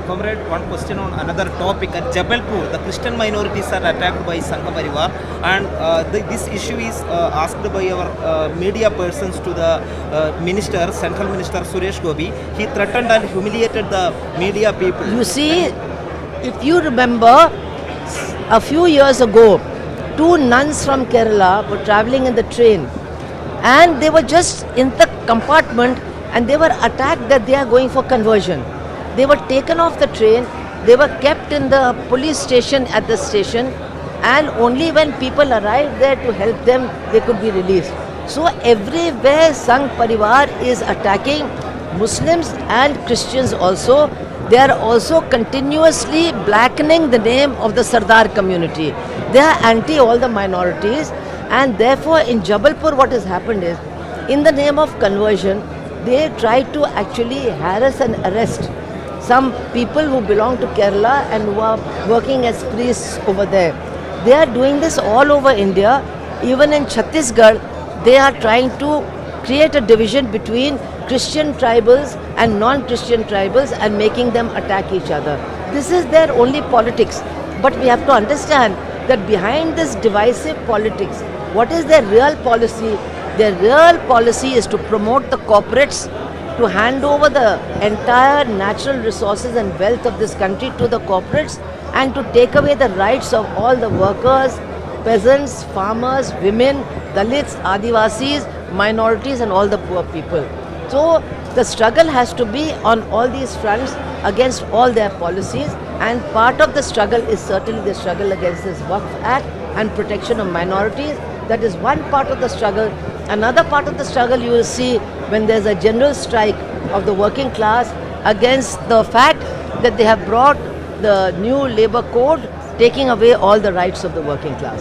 Comrade, one question on another topic. At Jabalpur, the Christian minorities are attacked by Sangha Parivar, and this issue is asked by our media persons to the minister, Central Minister Suresh Gopi. He threatened and humiliated the media people. You see, if you remember, a few years ago, two nuns from Kerala were traveling in the train, and they were just in the compartment and they were attacked that they are going for conversion. They were taken off the train, they were kept in the police station at the station, and only when people arrived there to help them, they could be released. So everywhere Sangh Parivar is attacking Muslims and Christians also. They are also continuously blackening the name of the Sardar community. They are anti all the minorities, and therefore in Jabalpur what has happened is, in the name of conversion, they try to actually harass and arrest some people who belong to Kerala and who are working as priests over there. They are doing this all over India. Even in Chhattisgarh, they are trying to create a division between Christian tribals and non-Christian tribals and making them attack each other. This is their only politics. But we have to understand that behind this divisive politics, what is their real policy? Their real policy is to promote the corporates, to hand over the entire natural resources and wealth of this country to the corporates, and to take away the rights of all the workers, peasants, farmers, women, Dalits, Adivasis, minorities and all the poor people. So the struggle has to be on all these fronts against all their policies, and part of the struggle is certainly the struggle against this Waqf Act and protection of minorities. That is one part of the struggle. Another part of the struggle you will see when there's a general strike of the working class against the fact that they have brought the new labor code taking away all the rights of the working class.